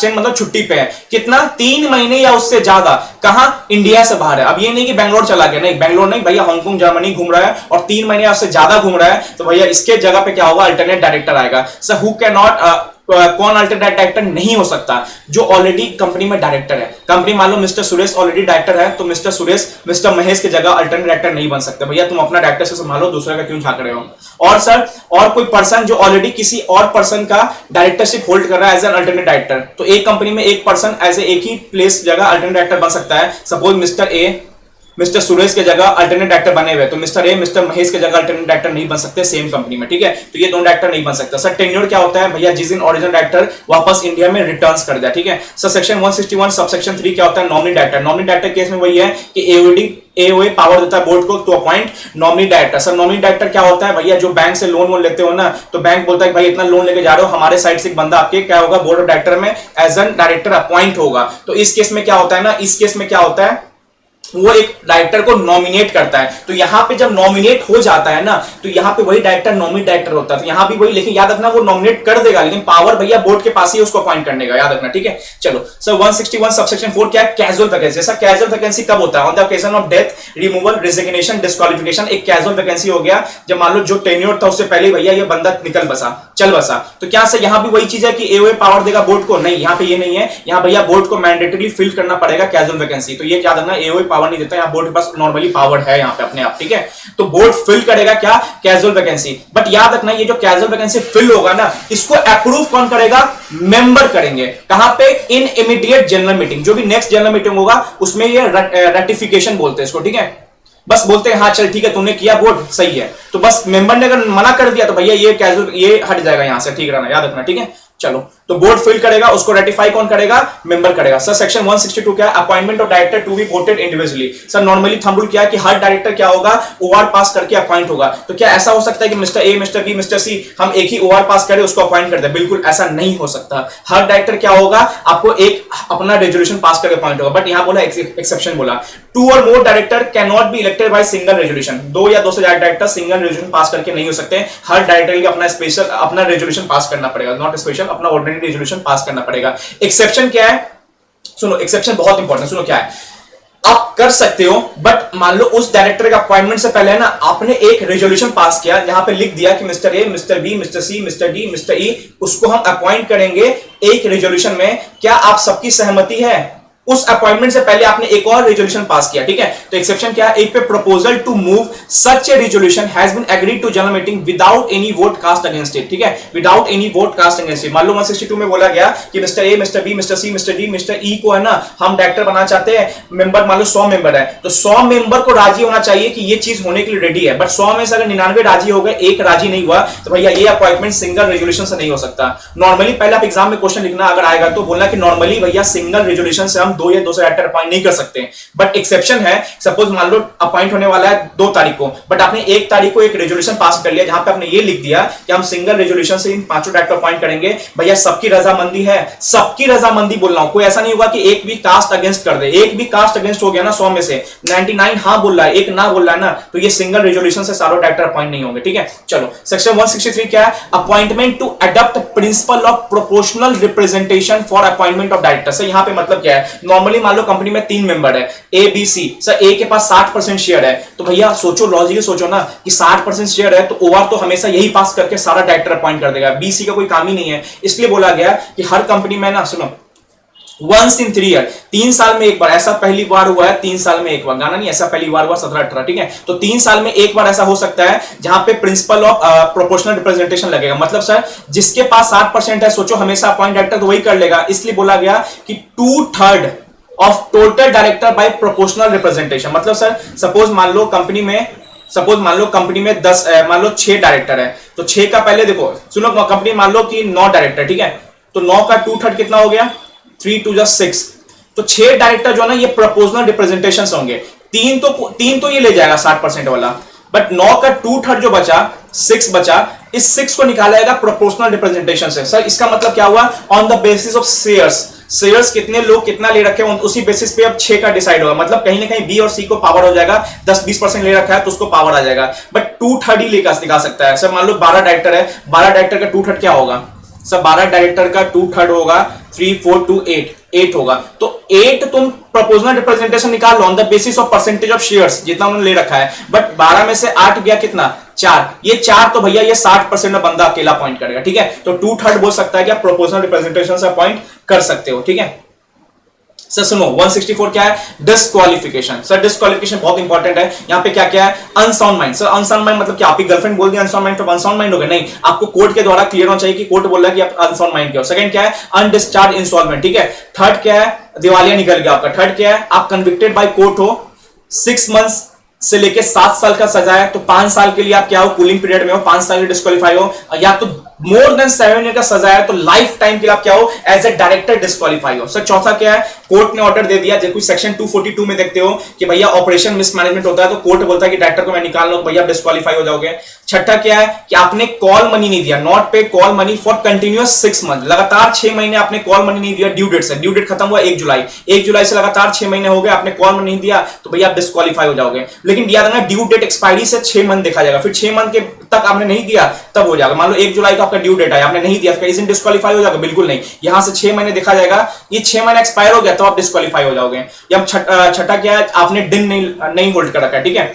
मतलब छुट्टी पे है, कितना? 3 महीने या उससे ज्यादा। कहां? इंडिया से बाहर है। अब ये नहीं कि बैंगलोर चला गया, नहीं बैंगलोर नहीं भैया, हांगकांग जर्मनी घूम रहा है और 3 महीने या उससे ज्यादा घूम रहा है, तो भैया इसके जगह पे क्या होगा? अल्टरनेट डायरेक्टर आएगा। सर हु कैन नॉट, कौन अल्टरनेट डायरेक्टर नहीं हो सकता? जो ऑलरेडी कंपनी में डायरेक्टर है। कंपनी मान लो मिस्टर सुरेश ऑलरेडी डायरेक्टर है, तो मिस्टर सुरेश मिस्टर महेश की जगह अल्टरनेट डायरेक्टर नहीं बन सकते। भैया तुम अपना डायरेक्टर से संभालो, दूसरे का क्यों झांक रहे हो? और सर और कोई पर्सन जो ऑलरेडी किसी और पर्सन का डायरेक्टरशिप होल्ड कर रहा है एज एन अल्टरनेट डायरेक्टर, तो एक कंपनी में एक पर्सन एज एक ही प्लेस जगह अल्टरनेट डायरेक्टर बन सकता है। सपोज मिस्टर सुरेश के जगह अल्टरनेट डायरेक्टर बने हुए, तो मिस्टर मिस्टर महेश के जगह अल्टरनेट डायरेक्टर नहीं बन सकते सेम कंपनी में। ठीक है, तो ये दोनों डायरेक्टर नहीं बन सकता। सर टेन्योर क्या होता है? भैया जिस दिन ओरिजिनल डायरेक्टर वापस इंडिया में रिटर्न्स कर दिया। ठीक है सर, सेक्शन 161 सबसेक्शन 3 क्या होता है? Nominee director. Nominee director case में वही है कि एओए पावर देता है बोर्ड को to appoint nominee director. Sir nominee director क्या होता है? भैया जो बैंक से लोन लेते हो ना, तो बैंक बोलता है भाई इतना लोन लेके जा रहे हो, हमारे साइड से एक बंदा आपके क्या होगा? बोर्ड ऑफ डायरेक्टर में एज एन डायरेक्टर अपॉइंट होगा। तो इस केस में क्या होता है ना, इस केस में क्या होता है, वो एक डायरेक्टर को नॉमिनेट करता है। तो यहां पे जब नॉमिनेट हो जाता है ना, तो यहां पे वही डायरेक्टर नॉमिनेट डायरेक्टर होता है। तो यहां भी वही, लेकिन याद रखना वो नॉमिनेट कर देगा, लेकिन पावर भैया बोर्ड के पास ही उसको अपॉइंट करने का, याद रखना। ठीक है चलो सर 161 सबसेक्शन 4 क्या है? Casual vacancy. Sir casual vacancy कब होता है? On the occasion of death, removal, resignation, disqualification. एक कैजुअल वैकेंसी हो गया जब मान लो जो टेन्योर था उससे पहले भैया ये बंदा चल बसा। तो क्या सर यहां भी वही चीज है कि एओए पावर देगा बोर्ड को? नहीं, यहां पे ये नहीं है। यहां भैया बोर्ड को मैंडेटरी फिल करना पड़ेगा कैजुअल वैकेंसी। तो ये याद रखना, एओए पावर नहीं देता, यहां बोर्ड बस नॉर्मली पावर है यहां पे अपने आप। ठीक है, तो बोर्ड फिल करेगा क्या? Casual vacancy. बट याद रखना ये जो कैजुअल वैकेंसी फिल होगा ना, इसको अप्रूव कौन करेगा? मेंबर करेंगे। कहां पे? इन इमीडिएट जनरल मीटिंग। जो भी नेक्स्ट जनरल मीटिंग होगा उसमें ये रेटिफिकेशन बोलते हैं इसको। ठीक है, बस बोलते हैं हाँ चल ठीक है तूने किया, बोर्ड सही है। तो बस मेंबर ने अगर मना कर दिया तो भैया ये कैजुअल ये हट जाएगा यहां से। ठीक रहना, याद रखना। ठीक है चलो, तो बोर्ड फिल करेगा, उसको रेटिफाई कौन करेगा? मेंबर करेगा। सर सेक्शन 162 क्या है? Appointment of director to be voted individually. Sir normally thumb rule क्या है कि हर डायरेक्टर क्या होगा? ओआर पास करके अपॉइंट होगा। तो क्या ऐसा हो सकता है कि mister A, mister B, mister C हम एक ही ओआर पास करें उसको अपॉइंट कर दे? बिल्कुल ऐसा नहीं हो सकता। हर डायरेक्टर क्या होगा? आपको एक अपना रेजोल्यूशन पास करके अपॉइंट होगा। बट यहां बोला एक्सेप्शन बोला, 2 और more director can not be elected by single resolution. 2 या 2 से ज्यादा डायरेक्टर सिंगल रेजोल्यूशन पास करके नहीं हो सकते। हर डायरेक्टर के अपना स्पेशल अपना रेजोल्यूशन पास करना पड़ेगा, नॉट स्पेशल, अपना ऑर्डिनरी रेजोल्यूशन पास करना पड़ेगा। एक्सेप्शन क्या है? सुनो, एक्सेप्शन बहुत इंपॉर्टेंट, सुनो क्या है। आप कर सकते हो, बट मान लो उस डायरेक्टर का अपॉइंटमेंट से पहले ना आपने एक रेजोल्यूशन पास किया जहां पे लिख दिया कि mister A, mister B, mister C, mister D, mister E, उसको हम अपॉइंट करेंगे एक रेजोल्यूशन में। क्या आप सबकी सहमति है? उस अपॉइंटमेंट से पहले आपने एक और रेजोल्यूशन पास किया। ठीक है, तो एक्सेप्शन क्या है? एक पे proposal to move such a resolution has been agreed to general meeting without any vote cast against it. ठीक है, without any vote cast against it. मान लो 162 में बोला गया कि mister A, mister B, mister C, mister D, mister E को है ना हम डायरेक्टर बनाना चाहते हैं। मेंबर मान लो 100 मेंबर है, तो 100 मेंबर को राजी होना चाहिए कि ये चीज होने के लिए रेडी है। बट 100 में से अगर 99 राजी हो गए, एक राजी नहीं हुआ, तो भैया ये अपॉइंटमेंट सिंगल रेजोल्यूशन से नहीं हो सकता। नॉर्मली पहले आप एग्जाम में क्वेश्चन लिखना अगर आएगा तो बोलना कि नॉर्मली भैया सिंगल रेजोल्यूशन से हम हम 2 या 2 से डायरेक्टर अपॉइंट नहीं कर सकते। बट एक्सेप्शन है, सपोज मान लो अपॉइंट होने वाला है 2 तारीख को, बट आपने 1 तारीख को एक रेजोल्यूशन पास कर लिया जहां पे आपने ये लिख दिया कि हम सिंगल रेजोल्यूशन से इन 5 डायरेक्टर अपॉइंट करेंगे। भैया सबकी रजामंदी है, सबकी रजामंदी बोल रहा हूं, कोई ऐसा नहीं होगा कि एक भी कास्ट अगेंस्ट कर दे। एक भी कास्ट अगेंस्ट हो गया ना 100 में से 99 हाँ बोल रहा है, एक ना बोल रहा है ना, तो ये सिंगल रेजोल्यूशन से सारे डायरेक्टर अपॉइंट नहीं होंगे। ठीक है, चलो सेक्शन 163 क्या है? Appointment to adopt principle of proportional representation for appointment of director. Sir यहां पे मतलब क्या है? नॉर्मली मान लो कंपनी में 3 मेंबर है, ए बी सी। सर ए के पास 60% शेयर है, तो भैया सोचो, लॉजिकली सोचो ना कि 60% शेयर है तो ओवर तो हमेशा यही पास करके सारा डायरेक्टर अपॉइंट कर देगा, बी सी का कोई काम ही नहीं है। इसलिए बोला गया कि हर कंपनी में ना, सुनो, वंस इन 3 ईयर, 3 साल में एक बार, ऐसा पहली बार हुआ है 3 साल में एक बार, गाना नहीं, ऐसा पहली बार हुआ 17-18। ठीक है, तो 3 साल में एक बार ऐसा हो सकता है जहां पे प्रिंसिपल ऑफ प्रोपोर्शनल रिप्रेजेंटेशन लगेगा। मतलब सर जिसके पास 60% है, सोचो हमेशा अपॉइंट डायरेक्टर तो वही कर लेगा। इसलिए बोला गया कि 2/3 of total director by proportional representation. मतलब सर सपोज मान लो कंपनी में 10 मान लो 6 डायरेक्टर है, तो 6 का पहले देखो, सुनो, कंपनी मान लो कि 9 डायरेक्टर, ठीक है, तो 9 का 2/3 कितना हो गया? 3 2 6। तो 6 डायरेक्टर जो है ना ये प्रोपोर्शनल रिप्रेजेंटेशन होंगे। 3 तो ये ले जाएगा 60% वाला, बट 9 का 2/3 जो बचा, 6 बचा, इस 6 को निकाला जाएगा प्रोपोर्शनल रिप्रेजेंटेशन से। सर इसका मतलब क्या हुआ? On the basis of shares कितने लोग कितना ले रखे हैं उसी बेसिस पे अब 6 का डिसाइड होगा। मतलब कहीं ना कहीं बी और सी को पावर हो जाएगा, 10-20% ले रखा है तो उसको पावर आ जाएगा, बट 2/3 ही लेकर दिखा सकता है। सर मान लो 12 डायरेक्टर है, 12 डायरेक्टर का 2/3 क्या होगा? सब 12 डायरेक्टर का 2/3 होगा 3 4 2 8 होगा। तो 8 तुम प्रोपोर्शनल रिप्रेजेंटेशन निकाल लो on the basis of percentage of shares जितना उन्होंने ले रखा है, बट 12 में से 8 गया कितना? 4। ये 4 तो भैया ये 60% में बंदा अकेला अपॉइंट करेगा। ठीक है, तो 2/3 बोल सकता है कि आप प्रोपोर्शनल रिप्रेजेंटेशन से अपॉइंट कर सकते हो। ठीक है, सर सुनो 164 क्या है? डिस्क्वालिफिकेशन। सर डिस्क्वालिफिकेशन बहुत इंपॉर्टेंट है। यहां पे क्या क्या है? Unsound mind. Sir unsound mind मतलब क्या? आपकी गर्लफ्रेंड बोल दी अनसाउंड माइंड, तो अनसाउंड माइंड हो गया? नहीं, आपको कोर्ट के द्वारा क्लियर होना चाहिए कि कोर्ट बोल रहा है कि आप अनसाउंड माइंड के हो। सेकंड क्या है? Undischarge installment. ठीक है, थर्ड क्या है? दिवालिया निकल गया आपका। थर्ड क्या है? आप कन्विक्टेड बाय कोर्ट हो, 6 मंथ्स से लेके 7 साल का सजा है, तो 5 साल के लिए आप क्या हो? कूलिंग पीरियड में हो, 5 साल के डिस्क्वालीफाई हो, या तो मोर देन 7 ईयर का सजा है तो लाइफ टाइम के लिए आप क्या हो? एज ए डायरेक्टर डिस्क्वालीफाई हो। सर चौथा क्या है? कोर्ट ने ऑर्डर दे दिया, जैसे सेक्शन 242 में देखते हो कि भैया ऑपरेशन मिसमैनेजमेंट होता है तो कोर्ट बोलता है कि डायरेक्टर को मैं निकाल लो, भैया डिस्क्वालीफाई हो जाओगे। छठा क्या है? कि आपने कॉल मनी नहीं दिया, नॉट पे call money for continuous 6 month, लगातार 6 महीने आपने कॉल मनी नहीं दिया ड्यू डेट से। ड्यू डेट खत्म हुआ 1 जुलाई, 1 जुलाई से लगातार 6 महीने हो गए, आपने कॉल मनी नहीं दिया तो भैया आप डिस्क्वालीफाई हो जाओगे। लेकिन याद रखना ड्यू डेट एक्सपायरी से 6 मंथ देखा जाएगा, फिर 6 मंथ के तक आपने नहीं दिया तब हो जाएगा। मान लो 1 जुलाई को आपका ड्यू डेट है, आपने नहीं दिया, इसमें डिस्क्वालीफाई हो जाएगा? बिल्कुल नहीं, यहां से 6 महीने देखा जाएगा, ये 6 महीने एक्सपायर हो गया तो आप डिस्क्वालीफाई हो जाओगे। या छठा क्या है? आपने दिन नहीं होल्ड कर रखा है। ठीक है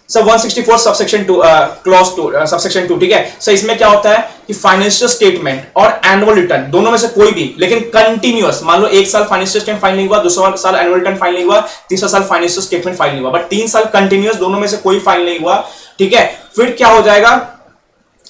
सर 164 सबसेक्शन 2 क्लॉज 2 सबसेक्शन 2। ठीक है सर, इसमें क्या होता है कि फाइनेंशियल स्टेटमेंट और एनुअल रिटर्न दोनों में से कोई भी, लेकिन कंटिन्यूअस, मान लो 1 साल फाइनेंशियल स्टेटमेंट फाइल नहीं हुआ, दूसरा साल एनुअल रिटर्न फाइल नहीं हुआ, तीसरा साल फाइनेंशियल स्टेटमेंट फाइल नहीं हुआ, बट 3 साल कंटिन्यूअस दोनों में से कोई फाइल नहीं हुआ। ठीक है, फिर क्या हो जाएगा?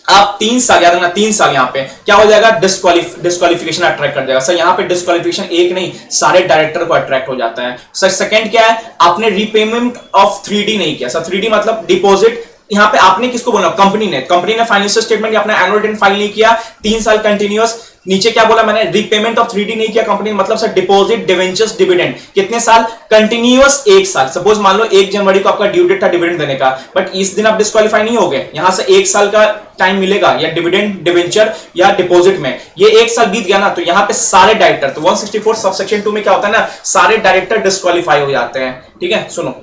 आप 3 साल, याद रखना 3 साल, यहां पे क्या हो जाएगा? डिस्क्वालिफिकेशन अट्रैक्ट कर जाएगा। सर यहां पे डिस्क्वालिफिकेशन एक नहीं, सारे डायरेक्टर को अट्रैक्ट हो जाता है। सर सेकंड क्या है? आपने रीपेमेंट ऑफ 3D नहीं किया। सर 3D मतलब डिपॉजिट, यहां पे आपने किसको बोला? कंपनी ने फाइनेंशियल स्टेटमेंट या अपना एनुअल रिटर्न फाइल नहीं किया 3 साल कंटिन्यूअस। नीचे क्या बोला मैंने? रीपेमेंट ऑफ 3D नहीं किया कंपनी, मतलब सर डिपॉजिट, डिवेंचर्स, डिविडेंड कितने साल? कंटिन्यूअस 1 साल। सपोज मान लो 1 जनवरी को आपका ड्यू डेट था डिविडेंड देने का, बट इस दिन आप डिस्क्वालीफाई नहीं हो गए, यहां से 1 साल का टाइम मिलेगा या डिविडेंड, डिवेंचर या डिपॉजिट में। ये 1 साल बीत गया ना, तो यहां पे सारे डायरेक्टर, तो 164 सबसेक्शन 2 में क्या होता है ना, सारे डायरेक्टर डिस्क्वालीफाई हो जाते हैं। ठीक है सुनो,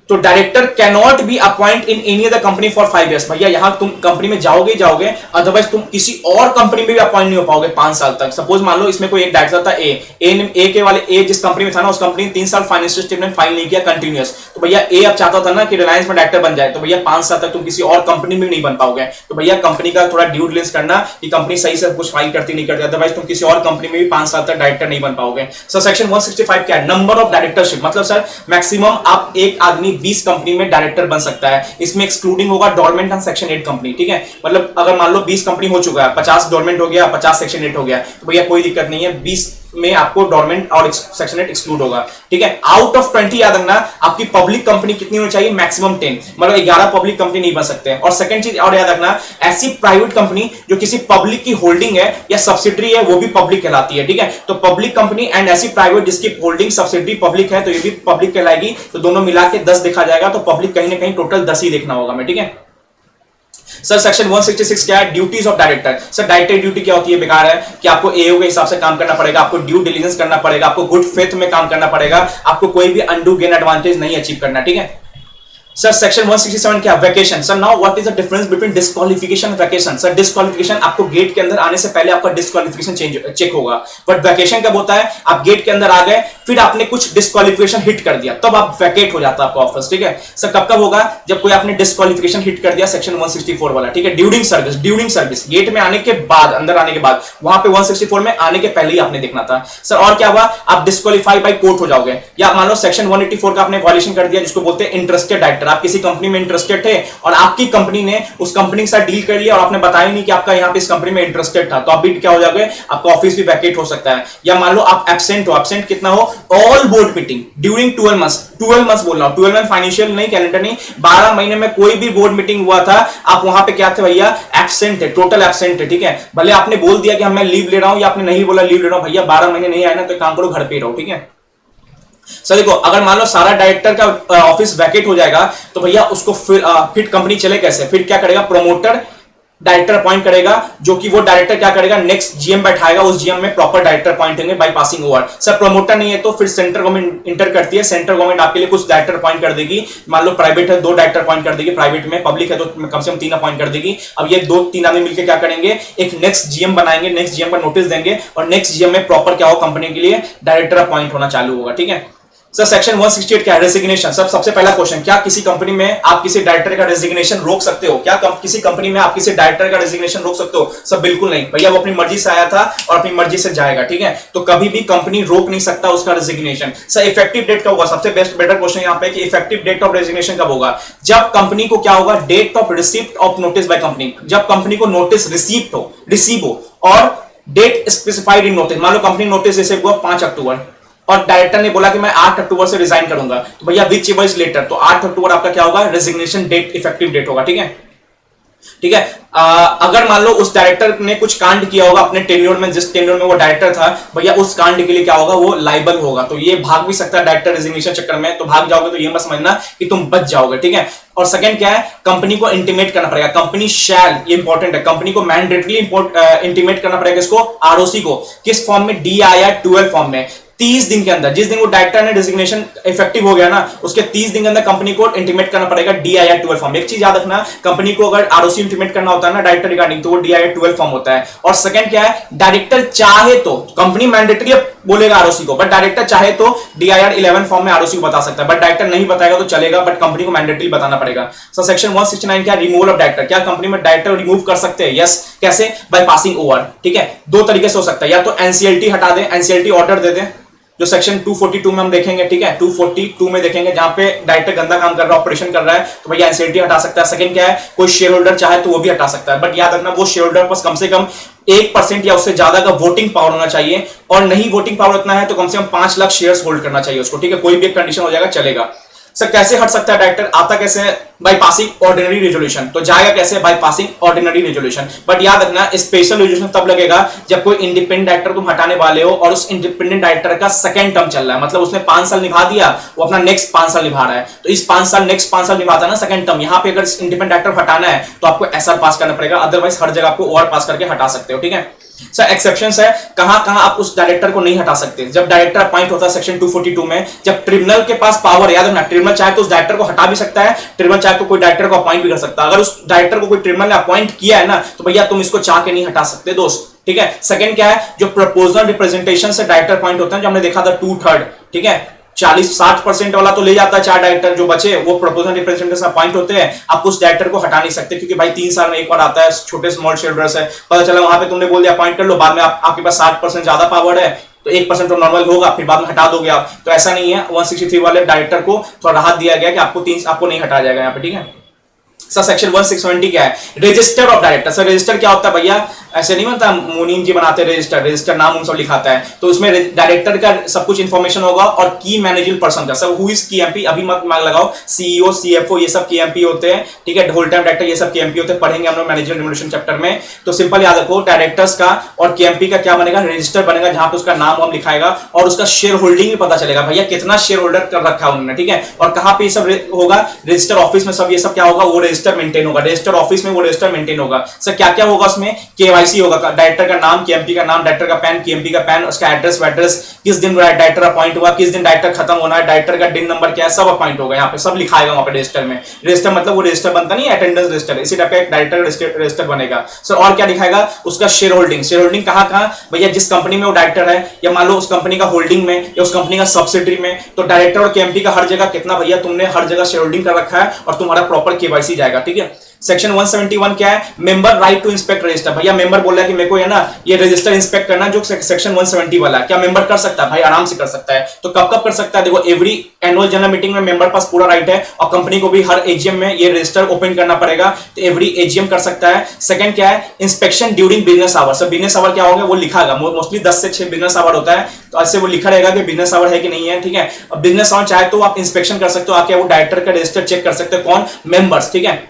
तो director can not be appoint in any other company for 5 years। भैया यहां तुम कंपनी में जाओगे, अदरवाइज तुम किसी और कंपनी में भी अपॉइंट नहीं हो पाओगे 5 साल तक। सपोज मान लो इसमें कोई एक डायरेक्टर था ए के वाले, ए जिस कंपनी में था ना, उस कंपनी ने 3 साल फाइनेंशियल स्टेटमेंट फाइल नहीं किया कंटिन्यूअस, तो भैया ए अब चाहता था ना कि रिलायंस में डायरेक्टर बन जाए, तो भैया 5 साल तक तुम किसी और कंपनी में भी नहीं बन पाओगे। तो भैया कंपनी का थोड़ा ड्यू डिलिजेंस करना कि कंपनी सही से कुछ फाइल करती नहीं करती, अदरवाइज तुम किसी और कंपनी में भी 5 साल तक डायरेक्टर नहीं बन पाओगे। सर सेक्शन 165 क्या है? नंबर ऑफ डायरेक्टरशिप, मतलब सर मैक्सिमम आप एक आदमी 20 कंपनी में डायरेक्टर बन सकता है। इसमें एक्सक्लूडिंग होगा डोरमेंट एंड सेक्शन 8 कंपनी। ठीक है, मतलब अगर मान लो 20 कंपनी हो चुका है, 50 डोरमेंट हो गया, 50 सेक्शन 8 हो गया, तो भैया कोई दिक्कत नहीं है, 20 में आपको डोरमेंट और सेक्शन 8 एक्सक्लूड होगा, ठीक है। आउट ऑफ 20 याद रखना, आपकी पब्लिक कंपनी कितनी होनी चाहिए, मैक्सिमम 10, मतलब 11 पब्लिक कंपनी नहीं बन सकते। और सेकंड चीज और याद रखना, ऐसी प्राइवेट कंपनी जो किसी पब्लिक की होल्डिंग है या सब्सिडरी है वो भी पब्लिक कहलाती है, ठीक है। तो पब्लिक कंपनी एंड ऐसी प्राइवेट जिसकी होल्डिंग सब्सिडरी पब्लिक है तो ये भी पब्लिक कहलाएगी। तो दोनों मिला के 10 देखा जाएगा, तो पब्लिक कहीं ना कहीं टोटल 10 ही देखना होगा मैं, ठीक है। सर सेक्शन 166 क्या है, duties of director. Sir director duty क्या होती है, बेकार है कि आपको एओ के हिसाब से काम करना पड़ेगा, आपको ड्यू डिलिजेंस करना पड़ेगा, आपको गुड फेथ में काम करना पड़ेगा, आपको कोई भी अनडू गेन एडवांटेज नहीं अचीव करना, ठीक है। सर सेक्शन 167 क्या, vacation. Sir now what is the difference between disqualification and vacation. Sir disqualification आपको गेट के अंदर आने से पहले आपका डिस्क्वालिफिकेशन चेक होगा, बट वैकेशन कब होता है, आप गेट के अंदर आ गए फिर आपने कुछ डिस्क्वालिफिकेशन हिट कर दिया तब आप वैकेट हो जाता है आपका ऑफिस, ठीक है। सर कब कब होगा, जब कोई आपने डिस्क्वालिफिकेशन हिट कर दिया, सेक्शन 164 वाला, ठीक है। ड्यूरिंग सर्विस गेट में आने के बाद, अंदर आने के बाद, वहां पे 164 में आने के पहले ही आपने देखना था। सर और क्या हुआ, आप डिस्क्वालीफाई बाय कोर्ट हो जाओगे, या मान लो सेक्शन 184 का आपने वायलेशन कर दिया जिसको बोलते हैं इंटरेस्टेड डायरेक्टर। आप किसी कंपनी में इंटरेस्टेड थे और आपकी कंपनी ने उस कंपनी के साथ डील कर लिया और आपने बताया नहीं कि आपका यहां पे इस कंपनी में इंटरेस्टेड था, तो आप भी क्या हो जाओगे, आपका ऑफिस भी वैकेट हो सकता है। या मान लो आप एब्सेंट हो, एब्सेंट कितना हो, all board meeting during 12 months, 12 months बोल रहा हूं, 12 मंथ फाइनेंशियल नहीं, कैलेंडर नहीं, 12 महीने में कोई भी बोर्ड मीटिंग हुआ था, आप वहां पे क्या थे भैया, एब्सेंट थे, टोटल एब्सेंट थे, ठीक है। भले आपने बोल दिया कि मैं लीव ले रहा हूं या आपने नहीं बोला लीव ले रहा हूं, भैया 12 महीने नहीं आए ना तो काम करो, घर पे रहो, ठीक है। सर देखो, अगर मान लो सारा डायरेक्टर का ऑफिस वैकेट हो जाएगा तो भैया उसको फिर कंपनी चले कैसे, फिर क्या करेगा, प्रोमोटर डायरेक्टर अपॉइंट करेगा, जो कि वो डायरेक्टर क्या करेगा, नेक्स्ट जीएम बैठाएगा, उस जीएम में प्रॉपर डायरेक्टर अपॉइंट होंगे by passing over. Sir promoter नहीं है तो फिर सेंट्रल गवर्नमेंट इंटर करती है, सेंट्रल गवर्नमेंट आपके लिए कुछ डायरेक्टर अपॉइंट कर देगी। मान लो प्राइवेट है 2 डायरेक्टर अपॉइंट कर देगी प्राइवेट में, पब्लिक है तो कम से कम 3 अपॉइंट कर देगी। अब ये 2-3 आदमी मिलकर क्या करेंगे, एक नेक्स्ट जीएम बनाएंगे, नेक्स्ट जीएम पर नोटिस देंगे और नेक्स्ट जीएम में प्रॉपर क्या हो, कंपनी के लिए डायरेक्टर अपॉइंट होना चालू होगा, ठीक है। सर सेक्शन 168 क्या है, रेजिग्नेशन। सबसे पहला क्वेश्चन, क्या किसी कंपनी में आप किसी डायरेक्टर का रेजिग्नेशन रोक सकते हो, क्या किसी कंपनी में आप किसी डायरेक्टर का रेजिग्नेशन रोक सकते हो। सब बिल्कुल नहीं भैया, वो अपनी मर्जी से आया था और अपनी मर्जी से जाएगा, ठीक है। तो कभी भी कंपनी रोक नहीं सकता उसका रेजिग्नेशन। सर इफेक्टिव डेट कब होगा, सबसे बेटर क्वेश्चन यहां पे कि इफेक्टिव डेट ऑफ रेजिग्नेशन कब होगा, जब कंपनी को क्या होगा, date of receipt of notice by company, जब कंपनी को नोटिस रिसीव हो और डेट स्पेसिफाइड इन नोटिस। मान लो कंपनी नोटिस रिसीव हुआ 5 अक्टूबर और डायरेक्टर ने बोला कि मैं 8 अक्टूबर से रिजाइन करूंगा, तो भैया विच एवर इज लेटर, तो 8 अक्टूबर आपका क्या होगा, रेजिग्नेशन डेट, इफेक्टिव डेट होगा, ठीक है, ठीक है। अगर मान लो उस डायरेक्टर ने कुछ कांड किया होगा अपने टेन्योर में, जिस टेन्योर में वो डायरेक्टर था, भैया उस कांड के लिए क्या होगा, वो लाइबल होगा। तो ये भाग भी सकता है डायरेक्टर रेजिग्नेशन चक्कर में, तो भाग जाओगे तो ये मत समझना कि तुम बच जाओगे, ठीक है। और सेकंड क्या है, कंपनी को इंटीमेट करना पड़ेगा, कंपनी शैल, ये इंपॉर्टेंट है, कंपनी को मैंडेटरी इंटीमेट करना पड़ेगा इसको, आरओसी को, किस फॉर्म में, DIR 12 फॉर्म में, 30 दिन के अंदर। जिस दिन वो डायरेक्टर ने डिजिग्नेशन इफेक्टिव हो गया ना, उसके 30 दिन के अंदर कंपनी को इंटीमेट करना पड़ेगा DIR 12 फॉर्म। एक चीज याद रखना, कंपनी को अगर आरओसी इंटीमेट करना होता है ना डायरेक्टर रिगार्डिंग, तो वो DIR 12 फॉर्म होता है। और सेकंड क्या है, डायरेक्टर चाहे तो, कंपनी मैंडेटरी बोलेगा आरओसी को, बट डायरेक्टर चाहे तो DIR 11 फॉर्म में आरओसी को बता सकता है, बट डायरेक्टर नहीं बताएगा तो चलेगा, बट कंपनी को मैंडेटरी बताना पड़ेगा। सो सेक्शन 169 क्या, रिमूवल ऑफ डायरेक्टर। क्या कंपनी में डायरेक्टर रिमूव कर सकते हैं, यस। कैसे, बाय पासिंग ओवर, ठीक है। 2 तरीके से हो सकता है, या तो एनसीएलटी हटा दें, एनसीएलटी ऑर्डर दे दें, जो सेक्शन 242 में हम देखेंगे, ठीक है, 242 में देखेंगे, जहां पे डायरेक्टर गंदा काम कर रहा है, ऑपरेशन कर रहा है, तो भैया एनसीएलटी हटा सकता है। सेकंड क्या है, कोई शेयर होल्डर चाहे तो वो भी हटा सकता है, बट याद रखना वो शेयर होल्डर पास कम से कम 1% या उससे ज्यादा का वोटिंग पावर होना चाहिए, और नहीं वोटिंग पावर इतना है तो कम से कम 5 लाख शेयर्स होल्ड करना चाहिए उसको, ठीक है। कोई भी एक कंडीशन हो जाएगा, चलेगा। सर कैसे हट सकता है डायरेक्टर, आता कैसे है, बाय पासिंग ऑर्डिनरी रेजोल्यूशन। तो जाएगा कैसे, by passing ordinary resolution. But याद रखना स्पेशल रेजोल्यूशन तब लगेगा जब कोई इंडिपेंडेंट डायरेक्टर तुम हटाने वाले हो और उस इंडिपेंडेंट डायरेक्टर का सेकंड टर्म चल रहा है, मतलब उसने 5 साल निभा दिया, वो अपना नेक्स्ट 5 साल निभा रहा है, तो इस 5 साल नेक्स्ट 5 साल निभाता है ना सेकंड टर्म, यहां पे अगर इंडिपेंडेंट डायरेक्टर हटाना है तो आपको एसआर पास करना पड़ेगा, अदरवाइज हर जगह आपको ओआर पास करके हटा सकते हो, ठीक है। सर एक्सेप्शंस है, कहां कहां आप उस डायरेक्टर को नहीं हटा सकते, जब डायरेक्टर अपॉइंट होता है सेक्शन 242 में, जब ट्रिब्यूनल के पास पावर, याद रखना ट्रिब्यूनल चाहे तो उस डायरेक्टर को हटा भी सकता है, ट्रिब्यूनल चाहे तो कोई डायरेक्टर को अपॉइंट भी कर सकता है। अगर उस डायरेक्टर को कोई ट्रिब्यूनल ने अपॉइंट किया है ना, तो भैया तुम इसको चाह के नहीं हटा सकते दोस्त, ठीक है। सेकंड क्या है, जो प्रपोजल रिप्रेजेंटेशन से डायरेक्टर अपॉइंट होता है, जो हमने देखा था 2/3, ठीक है, 40-60% वाला तो ले जाता है 4 डायरेक्टर, जो बचे वो प्रपोजल रिप्रेजेंटेशन अपॉइंट होते हैं। आप उस डायरेक्टर को हटा नहीं सकते, क्योंकि भाई 3 साल में एक बार आता है, छोटे स्मॉल शेयरहोल्डर्स है, पता चला वहां पे तुमने बोल दिया अपॉइंट कर लो, बाद में आपके पास 60% ज्यादा पावर है तो 1% तो नॉर्मल होगा, फिर बाद में हटा दोगे आप, तो ऐसा नहीं है। 163 वाले डायरेक्टर को थोड़ा राहत दिया गया कि आपको नहीं हटाया जाएगा यहाँ पे, ठीक है। सर सेक्शन 1620 क्या है? Register of director. Sir register क्या होता है भैया? ऐसे नहीं होता मुनीम जी बनाते रजिस्टर, रजिस्टर नाम उन सब लिखाता है, तो उसमें डायरेक्टर का सब कुछ इंफॉर्मेशन होगा और की मैनेजर पर्सन का। सर हु इज की एमपी? अभी मत मांग लगाओ, सीईओ सीएफओ ये सब की एमपी होते हैं, ठीक है, होल टाइम डायरेक्टर ये सब की एमपी होते हैं, पढ़ेंगे हम लोग मैनेजर रिम्यूनरेशन चैप्टर में। तो सिंपल याद रखो, डायरेक्टर्स का और केएमपी का क्या बनेगा? रजिस्टर बनेगा, जहां पे उसका नाम हम लिखाएगा और उसका शेयर होल्डिंग भी पता चलेगा भैया कितना शेयर होल्डर कर रखा है उन्होंने, ठीक है। और कहां पे सब होगा? रजिस्टर ऑफिस में सब ये सब क्या होगा? वो रजिस्टर मेंटेन होगा, रजिस्टर ऑफिस में वो रजिस्टर मेंटेन होगा। सर क्या क्या होगा उसमें? केवाईसी होगा, डायरेक्टर का नाम, केएमपी का नाम, डायरेक्टर का पैन, केएमपी का पैन, उसका एड्रेस वेड्रेस, किस दिन डायरेक्टर अपॉइंट हुआ, किस दिन डायरेक्टर खत्म होना है, डायरेक्टर का दिन नंबर क्या है, सब अपॉइंट होगा, यहाँ पे सब लिखाएगा वहां पे रजिस्टर में। रजिस्टर मतलब वो रजिस्टर बनता नहीं अटेंडेंस रजिस्टर, इसी टाइप का एक डायरेक्टर रजिस्टर बनेगा। सर और क्या दिखाएगा? उसका शेयर होल्डिंग। शेयर होल्डिंग कहां कहां भैया? जिस कंपनी में वो डायरेक्टर है, या मान लो उस कंपनी का होल्डिंग में या उस कंपनी का सब्सिडरी में, तो डायरेक्टर और केएमपी का हर जगह कितना भैया तुमने हर जगह शेयर होल्डिंग कर रखा है और तुम्हारा प्रॉपर केवाईसी जाएगा, ठीक है। सेक्शन 171 क्या है? Member right to inspect register. भैया मेंबर बोल रहा है कि मेरे को है ना ये रजिस्टर इंस्पेक्ट करना, जो सेक्शन 170 वाला है, क्या मेंबर कर सकता है? भाई आराम से कर सकता है। तो कब कब कर सकता है? देखो एवरी एनुअल जनरल मीटिंग में मेंबर पास पूरा राइट है, और कंपनी को भी हर एजीएम में ये रजिस्टर ओपन करना पड़ेगा, तो एवरी एजीएम कर सकता है। सेकंड क्या है? Inspection during business hour. सब बिजनेस आवर क्या होगा? वो लिखागा, मोस्टली 10 से 6 बिजनेस आवर होता है, तो ऐसे वो लिखा रहेगा कि बिजनेस आवर है कि नहीं है, ठीक है। अब बिजनेस आवर चाहे तो आप इंस्पेक्शन कर सकते हो, आके वो डायरेक्टर का रजिस्टर चेक कर सकते हो, कौन? मेंबर्स, ठीक है।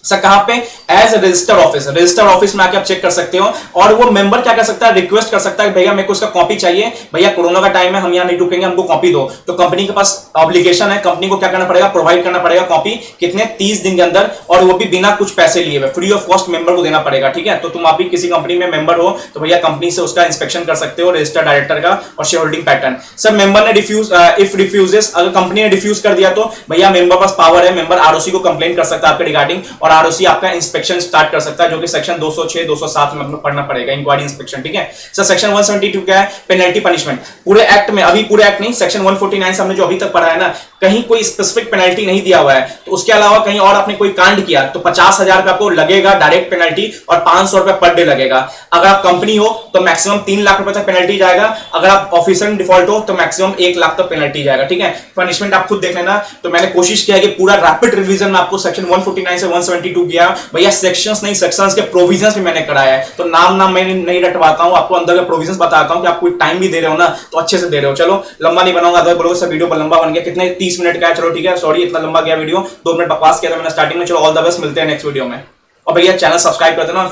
सर कहां पे? As register office, register office में आके आप चेक कर सकते हो। और वो मेंबर क्या कर सकता है? रिक्वेस्ट कर सकता है भैया मेरे को इसका कॉपी चाहिए, भैया कोरोना का टाइम है, हम यहां नहीं रुकेंगे, हमको कॉपी दो। तो कंपनी के पास ऑब्लिगेशन है, कंपनी को क्या करना पड़ेगा? प्रोवाइड करना पड़ेगा कॉपी, कितने? 30 दिन के अंदर, और वो भी बिना कुछ पैसे लिए हुए, फ्री ऑफ कॉस्ट मेंबर को देना पड़ेगा, ठीक है। तो तुम आप भी किसी कंपनी में मेंबर हो तो भैया कंपनी से उसका इंस्पेक्शन कर सकते हो, रजिस्टर डायरेक्टर का और share holding pattern. Sir member ने डिफ्यूज, इफ रिफ्यूजेस, अगर कंपनी ने डिफ्यूज कर दिया तो भैया मेंबर पास पावर है, मेंबर आरओसी को कंप्लेन कर सकता है आपके रिगार्डिंग, और आरओसी आपका इंस्पेक्शन स्टार्ट कर सकता है, जो कि सेक्शन 206 207 में पढ़ना पड़ेगा, इंक्वायरी इंस्पेक्शन, ठीक है। सर सेक्शन 172 क्या है? Penalty punishment. पूरे एक्ट में, अभी पूरे एक्ट नहीं, सेक्शन 149 से हमने जो अभी तक पढ़ा है ना, कहीं कोई स्पेसिफिक पेनल्टी नहीं दिया हुआ है, तो उसके अलावा कहीं और आपने कोई कांड किया तो 50,000 रुपए आपको लगेगा डायरेक्ट पेनल्टी, और 500 रुपए पर डे लगेगा। अगर आप कंपनी हो तो मैक्सिमम 3 लाख रुपए तक पेनल्टी जाएगा, अगर आप ऑफिसर डिफॉल्ट हो तो मैक्सिमम 1 लाख तक पेनल्टी जाएगा, ठीक है। पनिशमेंट आप खुद देख लेना। तो मैंने कोशिश किया कि पूरा रैपिड रिवीजन में आपको सेक्शन 149 से 172 किया भैया, सेक्शंस नहीं, सेक्शंस के प्रोविजंस भी मैंने कराया है, तो नाम मैं नहीं रटवाता हूं, आपको अंदर के प्रोविजंस बताता हूं कि आप कोई टाइम भी दे रहे हो ना तो अच्छे से दे रहे हो। चलो लंबा नहीं बनाऊंगा, अगर बोलोगे सब वीडियो लंबा बन गया, कितने 30 मिनट का है, चलो ठीक है, सॉरी इतना लंबा गया वीडियो, 2 मिनट बकवास किया था मैंने स्टार्टिंग में। चलो ऑल द बेस्ट, मिलते हैं नेक्स्ट वीडियो में। और भैया चैनल सब्सक्राइब कर देना,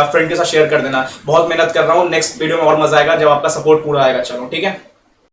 फ्रेंड के साथ शेयर कर देना, बहुत मेहनत कर रहा हूँ, नेक्स्ट वीडियो में और मजा आएगा जब आपका सपोर्ट पूरा आएगा। चलो ठीक है।